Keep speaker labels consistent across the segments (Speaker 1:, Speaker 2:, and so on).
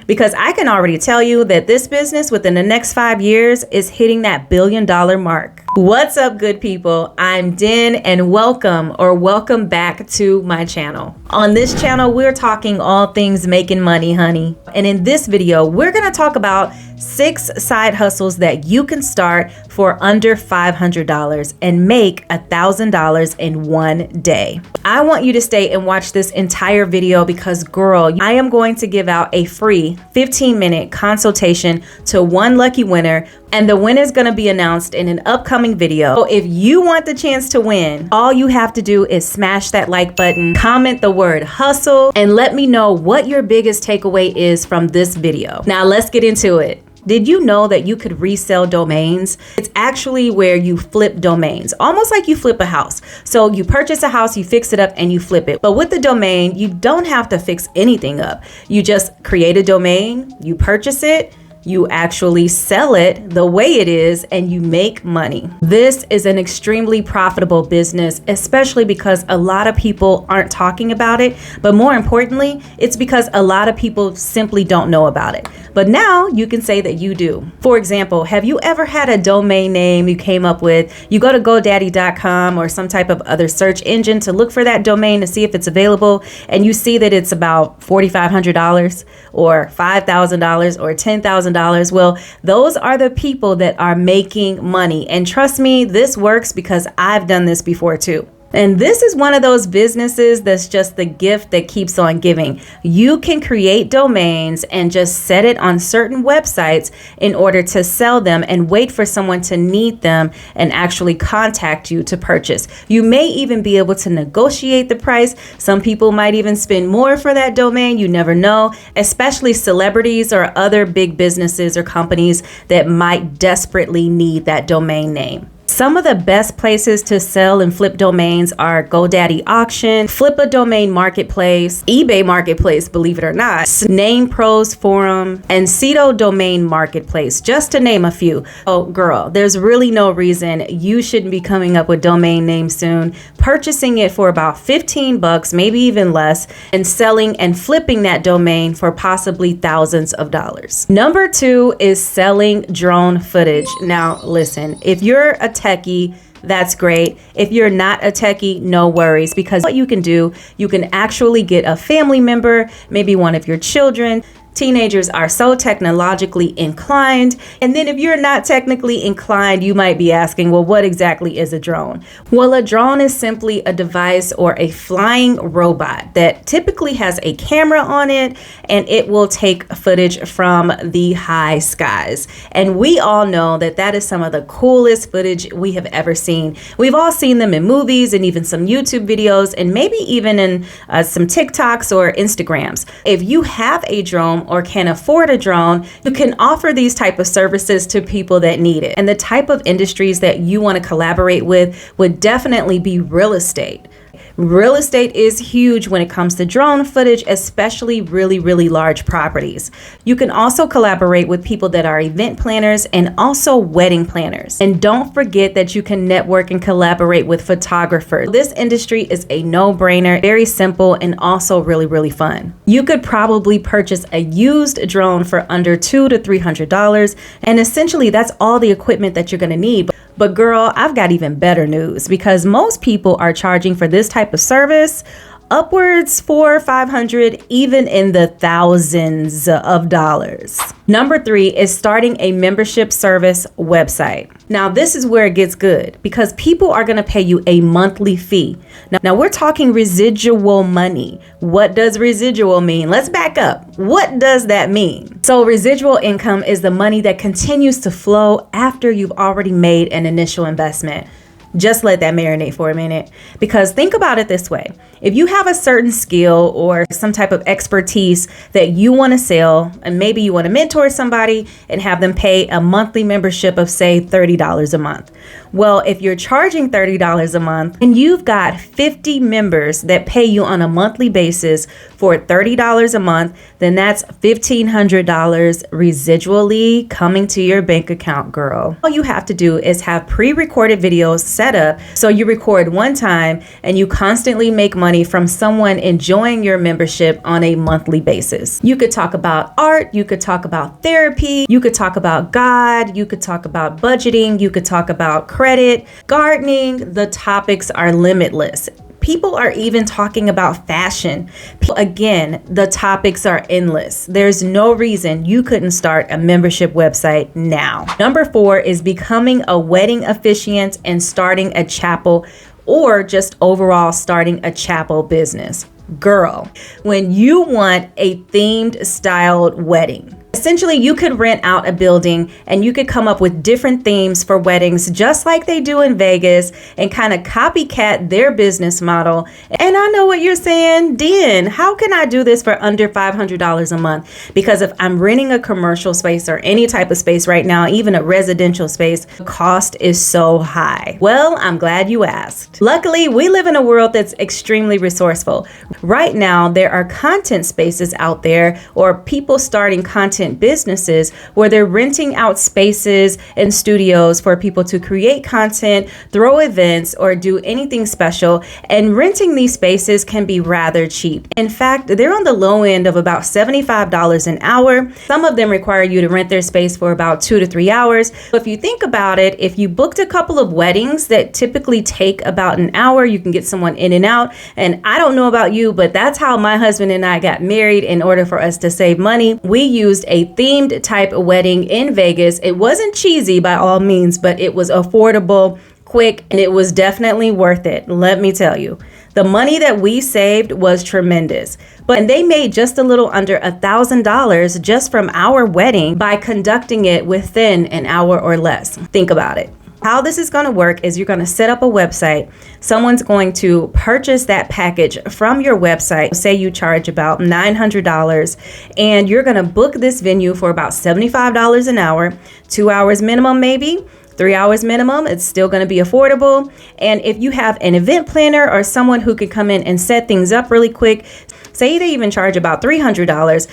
Speaker 1: because I can already tell you that this business within the next 5 years is hitting that $1 billion mark. What's up, good people? I'm Dinn, and welcome back to my channel. On this channel, we're talking all things making money, honey. And in this video, we're gonna talk about 6 side hustles that you can start for under $500 and make $1,000 in one day. I want you to stay and watch this entire video because, girl, I am going to give out a free 15-minute consultation to one lucky winner, and the winner is going to be announced in an upcoming video. So if you want the chance to win, all you have to do is smash that like button, comment the word hustle, and let me know what your biggest takeaway is from this video. Now let's get into it. Did you know that you could resell domains? It's actually where you flip domains, almost like you flip a house. So you purchase a house, you fix it up, and you flip it. But with the domain, you don't have to fix anything up. You just create a domain, you purchase it, you actually sell it the way it is, and you make money. This is an extremely profitable business, especially because a lot of people aren't talking about it. But more importantly, it's because a lot of people simply don't know about it. But now you can say that you do. For example, have you ever had a domain name you came up with? You go to GoDaddy.com or some type of other search engine to look for that domain to see if it's available, and you see that it's about $4,500 or $5,000 or $10,000. Well, those are the people that are making money. And trust me, this works because I've done this before too. And this is one of those businesses that's just the gift that keeps on giving. You can create domains and just set it on certain websites in order to sell them and wait for someone to need them and actually contact you to purchase. You may even be able to negotiate the price. Some people might even spend more for that domain. You never know, especially celebrities or other big businesses or companies that might desperately need that domain name. Some of the best places to sell and flip domains are GoDaddy Auction, Flip a Domain Marketplace, eBay Marketplace, believe it or not, NamePros Forum, and Cedo Domain Marketplace, just to name a few. Oh, girl, there's really no reason you shouldn't be coming up with domain names soon, purchasing it for about $15, maybe even less, and selling and flipping that domain for possibly thousands of dollars. Number 2 is selling drone footage. Now, listen, if you're a techie, that's great. If you're not a techie, no worries, because what you can do, you can actually get a family member, maybe one of your children. Teenagers are so technologically inclined. And then if you're not technically inclined, you might be asking, well, what exactly is a drone? Well, a drone is simply a device or a flying robot that typically has a camera on it, and it will take footage from the high skies. And we all know that that is some of the coolest footage we have ever seen. We've all seen them in movies and even some YouTube videos, and maybe even in some TikToks or Instagrams. If you have a drone or can afford a drone, you can offer these type of services to people that need it. And the type of industries that you want to collaborate with would definitely be real estate. Real estate is huge when it comes to drone footage, especially really large properties. You can also collaborate with people that are event planners and also wedding planners. And don't forget that you can network and collaborate with photographers. This industry is a no-brainer, very simple, and also really fun. You could probably purchase a used drone for under $200 to $300, and essentially that's all the equipment that you're gonna need. But girl, I've got even better news, because most people are charging for this type of service upwards $400, $500, even in the thousands of dollars. Number 3 is starting a membership service website. Now, this is where it gets good, because people are going to pay you a monthly fee. Now we're talking residual money. What does residual mean? Let's back up. What does that mean? So residual income is the money that continues to flow after you've already made an initial investment. Just let that marinate for a minute, because think about it this way. If you have a certain skill or some type of expertise that you want to sell, and maybe you want to mentor somebody and have them pay a monthly membership of, say, $30 a month. Well, if you're charging $30 a month and you've got 50 members that pay you on a monthly basis for $30 a month, then that's $1,500 residually coming to your bank account, girl. All you have to do is have pre-recorded videos setup. So you record one time and you constantly make money from someone enjoying your membership on a monthly basis. You could talk about art, you could talk about therapy, you could talk about God, you could talk about budgeting, you could talk about credit, gardening. The topics are limitless. People are even talking about fashion. Again, the topics are endless. There's no reason you couldn't start a membership website now. Number 4 is becoming a wedding officiant and starting a chapel, or just overall starting a chapel business. Girl, when you want a themed styled wedding, essentially, you could rent out a building and you could come up with different themes for weddings, just like they do in Vegas, and kind of copycat their business model. And I know what you're saying, Dinn, how can I do this for under $500 a month? Because if I'm renting a commercial space or any type of space right now, even a residential space, the cost is so high. Well, I'm glad you asked. Luckily, we live in a world that's extremely resourceful. Right now, there are content spaces out there, or people starting content businesses where they're renting out spaces and studios for people to create content, throw events, or do anything special. And renting these spaces can be rather cheap. In fact, they're on the low end of about $75 an hour. Some of them require you to rent their space for about 2 to 3 hours. If you think about it, if you booked a couple of weddings that typically take about an hour, you can get someone in and out. And I don't know about you, but that's how my husband and I got married. In order for us to save money, we used a themed type of wedding in Vegas. It wasn't cheesy by all means, but it was affordable, quick, and it was definitely worth it. Let me tell you, the money that we saved was tremendous. But they made just a little under $1,000 just from our wedding by conducting it within an hour or less. Think about it. How this is going to work is you're going to set up a website. Someone's going to purchase that package from your website. Say you charge about $900, and you're going to book this venue for about $75 an hour, 2 hours minimum, maybe 3 hours minimum. It's still going to be affordable. And if you have an event planner or someone who can come in and set things up really quick, say they even charge about $300,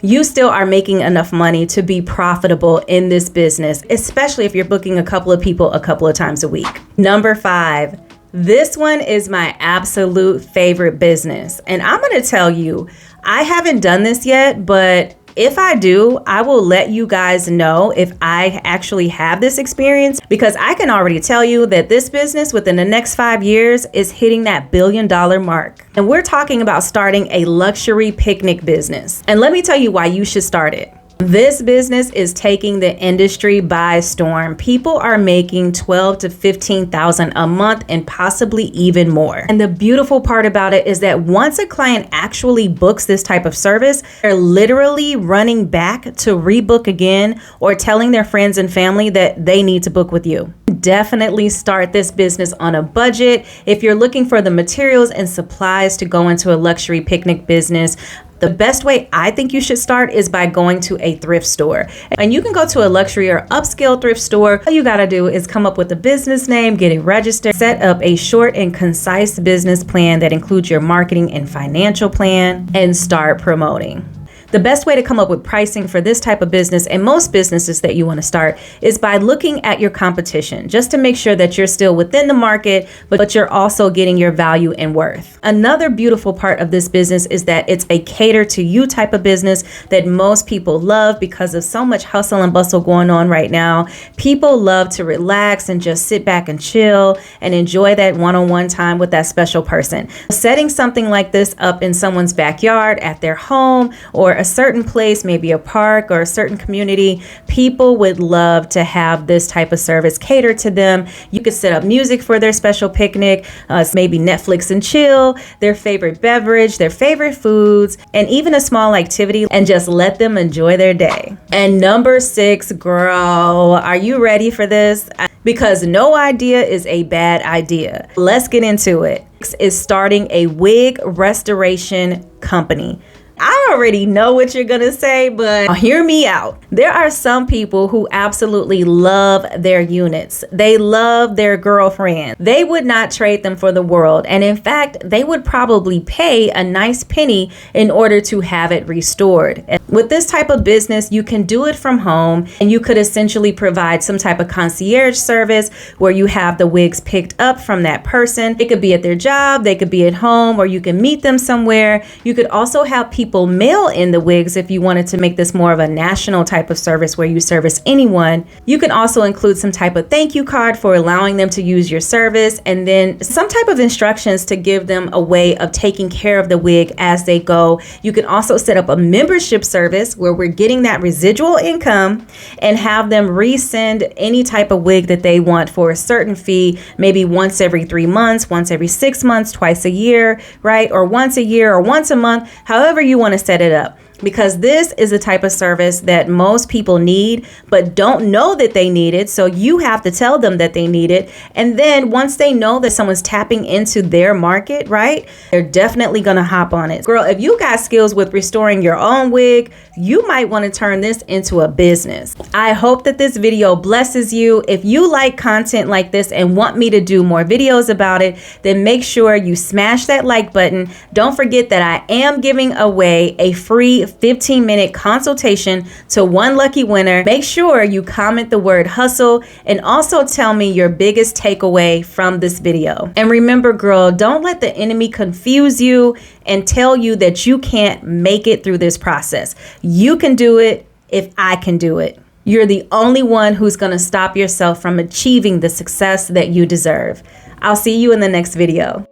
Speaker 1: you still are making enough money to be profitable in this business, especially if you're booking a couple of people a couple of times a week. Number 5, this one is my absolute favorite business. And I'm going to tell you, I haven't done this yet, but if I do, I will let you guys know if I actually have this experience, because I can already tell you that this business within the next 5 years is hitting that $1 billion mark. And we're talking about starting a luxury picnic business. And let me tell you why you should start it. This business is taking the industry by storm. People are making $12,000 to $15,000 a month and possibly even more. And the beautiful part about it is that once a client actually books this type of service, they're literally running back to rebook again or telling their friends and family that they need to book with you. Definitely start this business on a budget. If you're looking for the materials and supplies to go into a luxury picnic business, the best way I think you should start is by going to a thrift store. And you can go to a luxury or upscale thrift store. All you gotta do is come up with a business name, get it registered, set up a short and concise business plan that includes your marketing and financial plan, and start promoting. The best way to come up with pricing for this type of business and most businesses that you want to start is by looking at your competition, just to make sure that you're still within the market, but you're also getting your value and worth. Another beautiful part of this business is that it's a cater to you type of business that most people love because of so much hustle and bustle going on right now. People love to relax and just sit back and chill and enjoy that one-on-one time with that special person. Setting something like this up in someone's backyard, at their home, or a certain place, maybe a park or a certain community, people would love to have this type of service catered to them. You could set up music for their special picnic, maybe Netflix and chill, their favorite beverage, their favorite foods, and even a small activity, and just let them enjoy their day. And number 6, girl, are you ready for this? Because no idea is a bad idea. Let's get into it. Is starting a wig restoration company. I already know what you're gonna say, but hear me out. There are some people who absolutely love their units. They love their girlfriend. They would not trade them for the world. And in fact, they would probably pay a nice penny in order to have it restored. And with this type of business, you can do it from home, and you could essentially provide some type of concierge service where you have the wigs picked up from that person. It could be at their job, they could be at home, or you can meet them somewhere. You could also have people mail in the wigs if you wanted to make this more of a national type of service where you service anyone. You can also include some type of thank you card for allowing them to use your service, and then some type of instructions to give them a way of taking care of the wig as they go. You can also set up a membership service where we're getting that residual income and have them resend any type of wig that they want for a certain fee, maybe once every 3 months, once every 6 months, twice a year, right? Or once a year or once a month, however you want to set it up. Because this is the type of service that most people need, but don't know that they need it. So you have to tell them that they need it. And then once they know that someone's tapping into their market, right, they're definitely going to hop on it. Girl, if you got skills with restoring your own wig, you might want to turn this into a business. I hope that this video blesses you. If you like content like this and want me to do more videos about it, then make sure you smash that like button. Don't forget that I am giving away a free 15-minute consultation to one lucky winner. Make sure you comment the word hustle and also tell me your biggest takeaway from this video. And remember, girl, don't let the enemy confuse you and tell you that you can't make it through this process. You can do it if I can do it. You're the only one who's going to stop yourself from achieving the success that you deserve. I'll see you in the next video.